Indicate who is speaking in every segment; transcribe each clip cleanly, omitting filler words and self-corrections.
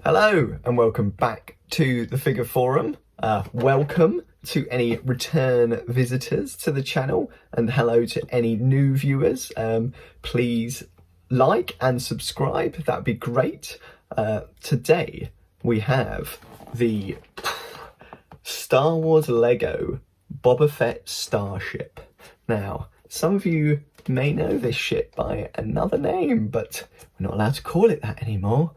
Speaker 1: Hello and welcome back to the Figure Forum. Welcome to any return visitors to the channel, and hello to any new viewers. Please like and subscribe, that'd be great. Today we have the Star Wars Lego Boba Fett Starship. Now, some of you may know this ship by another name, but we're not allowed to call it that anymore.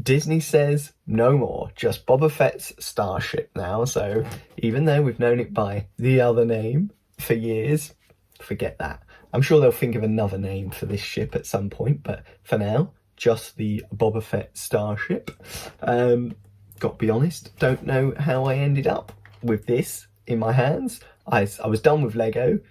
Speaker 1: Disney says no more, just Boba Fett's Starship now. So even though we've known it by the other name for years, forget that. I'm sure they'll think of another name for this ship at some point, but for now, just the Boba Fett Starship. Got to be honest, don't know how I ended up with this in my hands. I was done with Lego.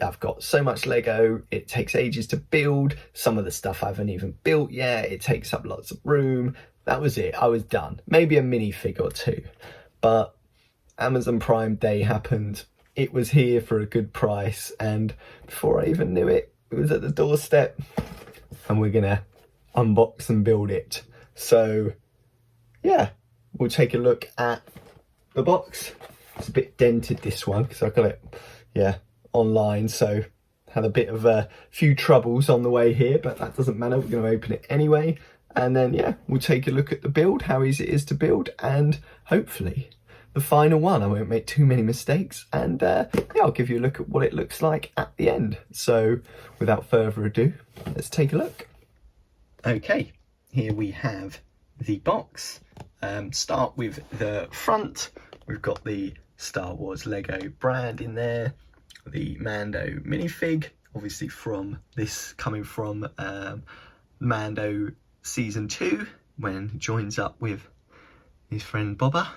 Speaker 1: I've got so much Lego, it takes ages to build. Some of the stuff I haven't even built yet. It takes up lots of room. That was it. I was done. Maybe a minifig or two. But Amazon Prime Day happened. It was here for a good price. And before I even knew it, it was at the doorstep. And we're going to unbox and build it. So, yeah, we'll take a look at the box. It's a bit dented, this one, because I got it, online, so had a bit of a few troubles on the way here, but that doesn't matter. We're going to open it anyway, and then we'll take a look at the build, how easy it is to build, and hopefully the final one. I won't make too many mistakes, and I'll give you a look at what it looks like at the end. So without further ado, let's take a look. Okay, here we have the box. Start with the front. We've got the Star Wars Lego brand in there, the Mando minifig, obviously coming from Mando season 2, when he joins up with his friend Boba,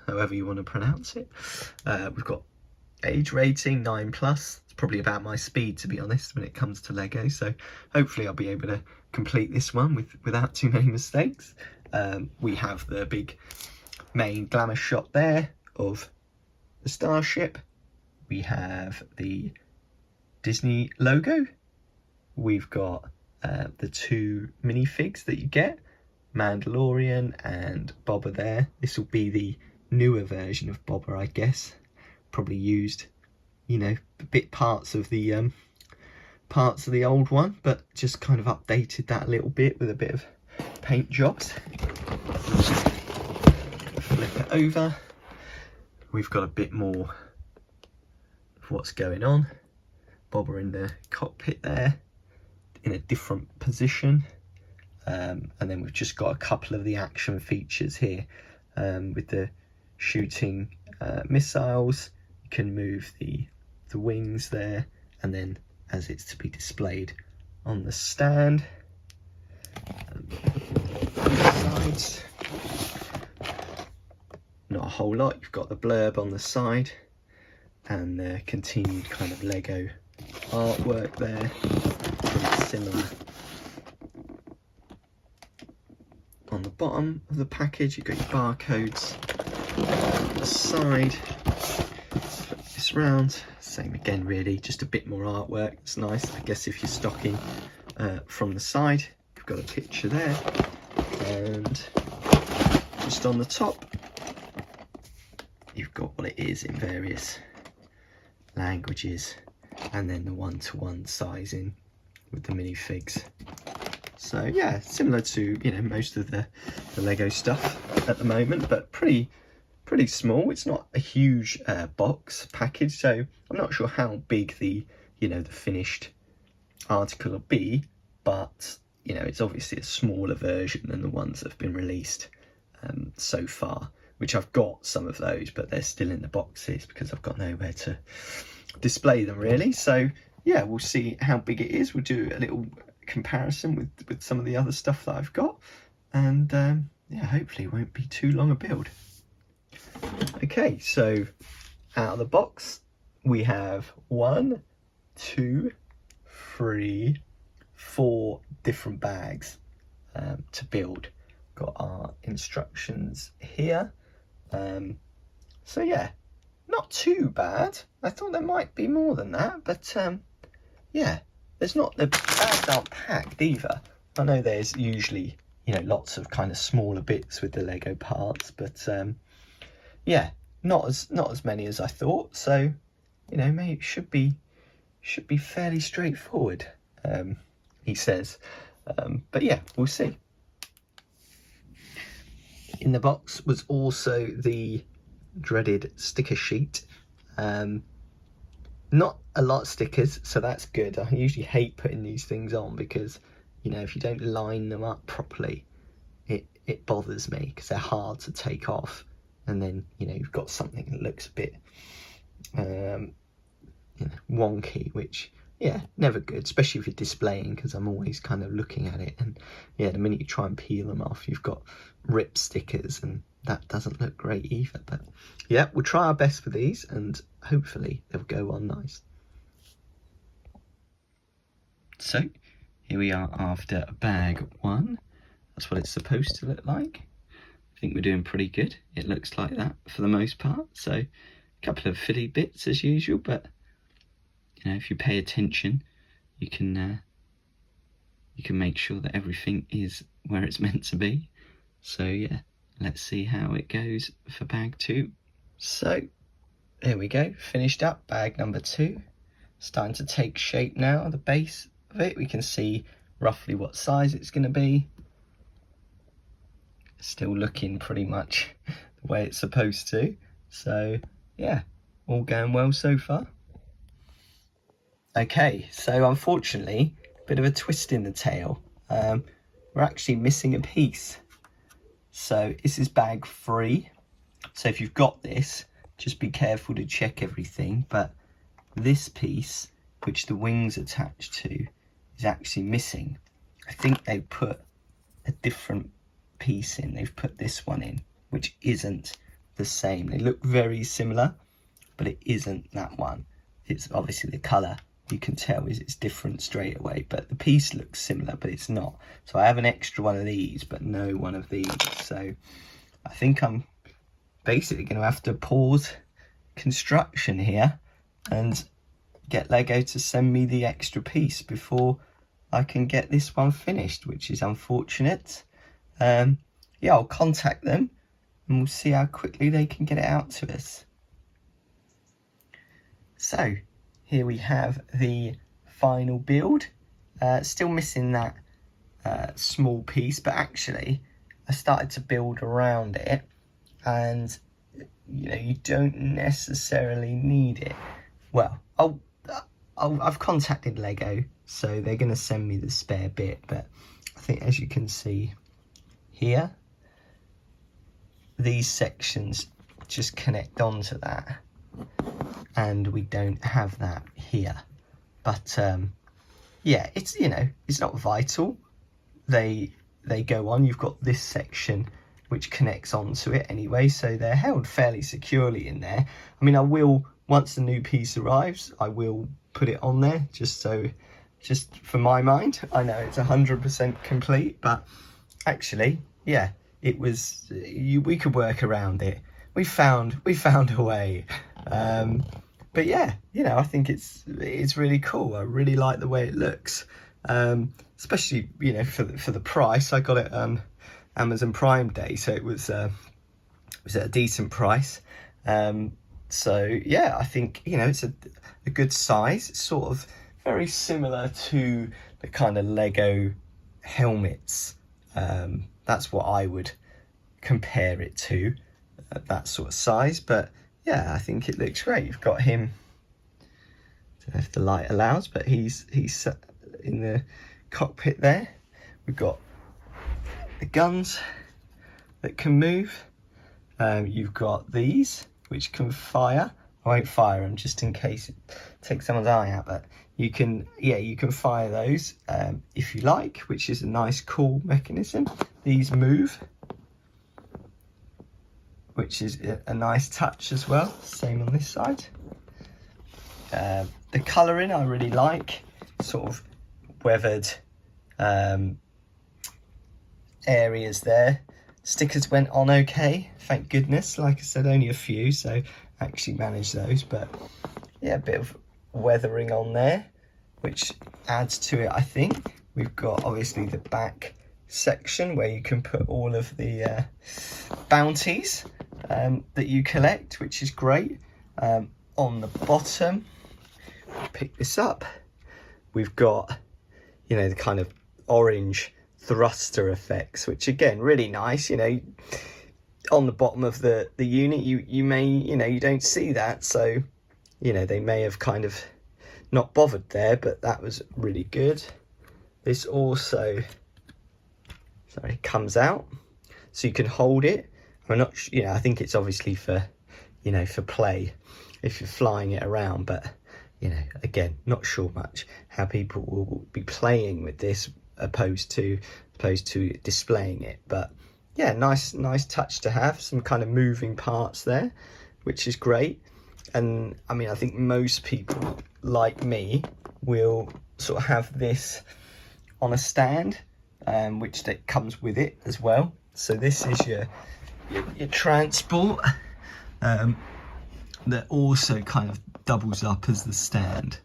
Speaker 1: however you want to pronounce it. We've got age rating 9+. It's probably about my speed, to be honest, when it comes to Lego, so hopefully I'll be able to complete this one without too many mistakes. We have the big main glamour shot there of the Starship. We have the Disney logo. We've got the two minifigs that you get, Mandalorian and Boba there. This will be the newer version of Boba, I guess. Probably used, parts of the old one, but just kind of updated that a little bit with a bit of paint jobs. Flip it over. We've got a bit more of what's going on. Boba in the cockpit there, in a different position. And then we've just got a couple of the action features here, with the shooting missiles. You can move the wings there, and then as it's to be displayed on the stand. Sides. Not a whole lot. You've got the blurb on the side and the continued kind of Lego artwork there, pretty similar. On the bottom of the package you've got your barcodes. On the side, flip this round, same again really, just a bit more artwork. It's nice, I guess, if you're stocking from the side. You've got a picture there, and just on the top you've got what it is in various languages, and then the one-to-one sizing with the minifigs. So yeah, similar to most of the Lego stuff at the moment, but pretty small. It's not a huge box package, so I'm not sure how big the the finished article will be, but it's obviously a smaller version than the ones that have been released so far, which I've got some of those, but they're still in the boxes because I've got nowhere to display them really. So yeah, we'll see how big it is. We'll do a little comparison with some of the other stuff that I've got, and hopefully it won't be too long a build. Okay, so out of the box we have 1, 2, 3, 4 different bags to build. Got our instructions here. So yeah, not too bad. I thought there might be more than that, but yeah, there's not, the bags aren't packed either. I know there's usually you know, lots of kind of smaller bits with the Lego parts, but yeah, not as many as I thought. So, you know, maybe it should be fairly straightforward, he says. But yeah, we'll see. In the box was also the dreaded sticker sheet. Not a lot of stickers, so that's good. I usually hate putting these things on because, you know, if you don't line them up properly, it bothers me because they're hard to take off, and then, you know, you've got something that looks a bit you know, wonky, which, yeah, never good, especially if you're displaying, because I'm always kind of looking at it, and yeah, the minute you try and peel them off, you've got ripped stickers, and that doesn't look great either. But yeah, we'll try our best for these, and hopefully they'll go on nice. So here we are after bag 1. That's what it's supposed to look like. I think we're doing pretty good. It looks like that for the most part. So a couple of fiddly bits as usual, but you know, if you pay attention, you can make sure that everything is where it's meant to be. So yeah, let's see how it goes for bag 2. So there we go, finished up bag number 2. Starting to take shape now. The base of it, we can see roughly what size it's going to be. Still looking pretty much the way it's supposed to. So yeah, all going well so far. Okay, so unfortunately, a bit of a twist in the tail. We're actually missing a piece. So this is bag 3. So if you've got this, just be careful to check everything. But this piece, which the wing's attached to, is actually missing. I think they put a different piece in. They've put this one in, which isn't the same. They look very similar, but it isn't that one. It's obviously the colour, you can tell it's different straight away, but the piece looks similar, but it's not. So I have an extra one of these, but no one of these. So I think I'm basically going to have to pause construction here and get Lego to send me the extra piece before I can get this one finished, which is unfortunate. Yeah, I'll contact them and we'll see how quickly they can get it out to us. So here we have the final build. Still missing that small piece, but actually I started to build around it, and you know, you don't necessarily need it. Well, I've contacted Lego, so they're going to send me the spare bit, but I think, as you can see here, these sections just connect onto that, and we don't have that here. But yeah, it's, you know, it's not vital. They go on. You've got this section which connects onto it anyway, so they're held fairly securely in there. I mean, I will, once the new piece arrives, I will put it on there, just for my mind. I know it's 100% complete, but actually, yeah, it was, we could work around it. We found a way. But yeah, you know, I think it's really cool. I really like the way it looks, especially, you know, for the price. I got it on Amazon Prime Day, so it was at a decent price. So yeah, I think, you know, it's a good size. It's sort of very similar to the kind of Lego helmets. That's what I would compare it to, that sort of size. But yeah, I think it looks great. You've got him, I don't know if the light allows, but he's in the cockpit there. We've got the guns that can move. You've got these which can fire. I won't fire them just in case it takes someone's eye out, but you can fire those if you like, which is a nice cool mechanism. These move, which is a nice touch as well. Same on this side. The colouring I really like, sort of weathered areas there. Stickers went on okay, thank goodness. Like I said, only a few, so I actually managed those. But yeah, a bit of weathering on there, which adds to it, I think. We've got obviously the back section where you can put all of the bounties that you collect, which is great. On the bottom, pick this up, we've got, you know, the kind of orange thruster effects, which again, really nice. You know, on the bottom of the unit, you may, you know, you don't see that, so, you know, they may have kind of not bothered there, but that was really good. This also, sorry, comes out, so you can hold it. I'm not, you know, I think it's obviously for, you know, for play if you're flying it around, but, you know, again, not sure much how people will be playing with this opposed to displaying it. But yeah, nice touch to have, some kind of moving parts there, which is great. And I mean, I think most people like me will sort of have this on a stand, which that comes with it as well. So this is your transport, that also kind of doubles up as the stand.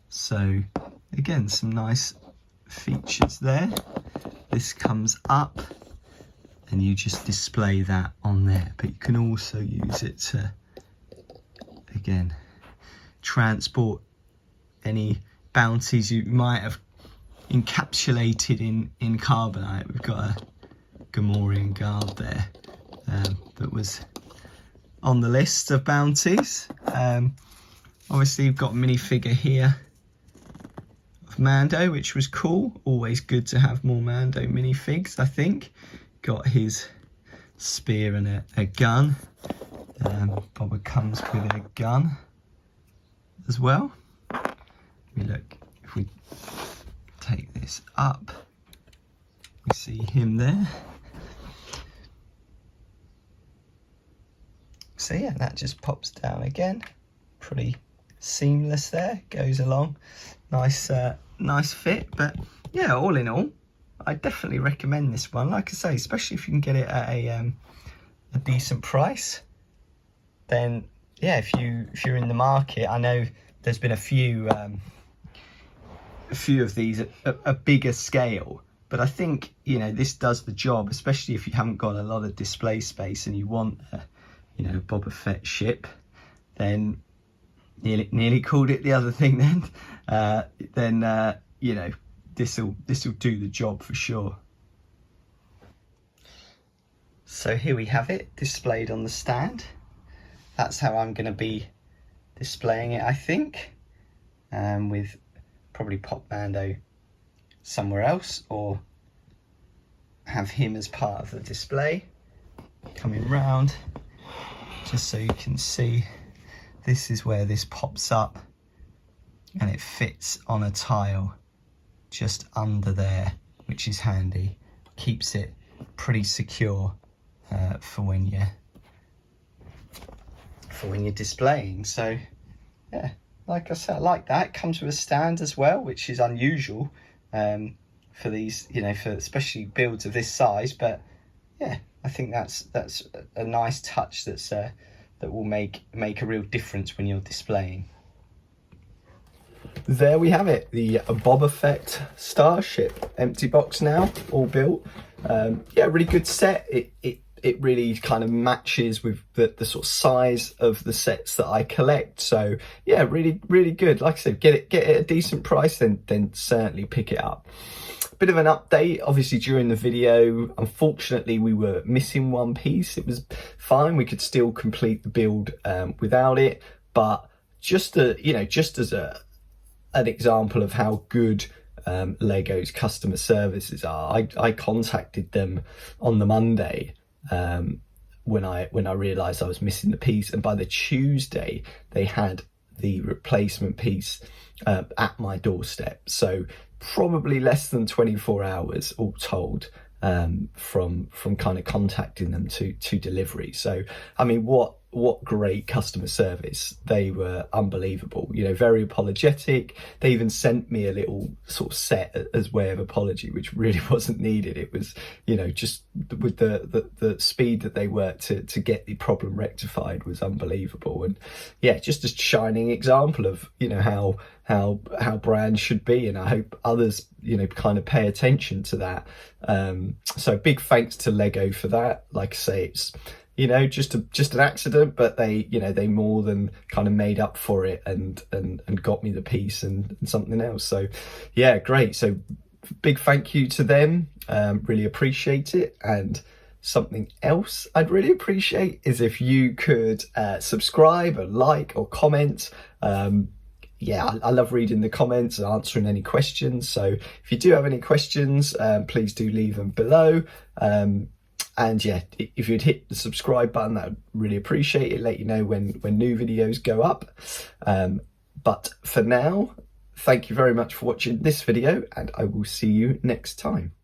Speaker 1: So again, some nice features there. This comes up and you just display that on there, but you can also use it to, again, transport any bounties you might have encapsulated in carbonite. We've got a Gamorrean guard there that was on the list of bounties. Obviously you've got a minifigure here of Mando, which was cool. Always good to have more Mando minifigs, I think. Got his spear and a gun. Boba comes with a gun as well. If we take this up, we see him there. So yeah, that just pops down again. Pretty seamless there, goes along. Nice fit. But yeah, all in all, I definitely recommend this one. Like I say, especially if you can get it at a decent price. Then yeah, if you're in the market, I know there's been a few of these at a bigger scale, but I think, you know, this does the job, especially if you haven't got a lot of display space and you want a, you know, Boba Fett ship. Then nearly called it the other thing then. You know, this'll do the job for sure. So here we have it displayed on the stand. That's how I'm going to be displaying it, I think, with probably pop Mando somewhere else, or have him as part of the display. Coming round, just so you can see, this is where this pops up and it fits on a tile just under there, which is handy. Keeps it pretty secure for when you're displaying. So yeah, like I said, I like that. It comes with a stand as well, which is unusual for these, you know, for especially builds of this size. But yeah, I think that's a nice touch that will make a real difference when you're displaying. There we have it, the Boba Fett Starship, empty box now, all built. Yeah, really good set. It really kind of matches with the sort of size of the sets that I collect. So yeah, really good. Like I said, get it at a decent price, then certainly pick it up. Bit of an update, obviously during the video, unfortunately we were missing one piece. It was fine, we could still complete the build without it, but just as an example of how good Lego's customer services are, I contacted them on the Monday when I realised I was missing the piece, and by the Tuesday they had the replacement piece at my doorstep. So probably less than 24 hours all told from kind of contacting them to delivery. So I mean, what what great customer service. They were unbelievable, you know, very apologetic. They even sent me a little sort of set as way of apology, which really wasn't needed. It was, you know, just with the speed that they worked to get the problem rectified was unbelievable. And yeah, just a shining example of, you know, how brands should be, and I hope others, you know, kind of pay attention to that. So big thanks to Lego for that. Like I say, it's, you know, just an accident, but they, you know, they more than kind of made up for it and got me the piece and something else. So yeah, great. So big thank you to them. Really appreciate it. And something else I'd really appreciate is if you could subscribe or like or comment. Yeah, I love reading the comments and answering any questions. So if you do have any questions, please do leave them below. And yeah, if you'd hit the subscribe button, I'd really appreciate it. Let you know when new videos go up. But for now, thank you very much for watching this video, and I will see you next time.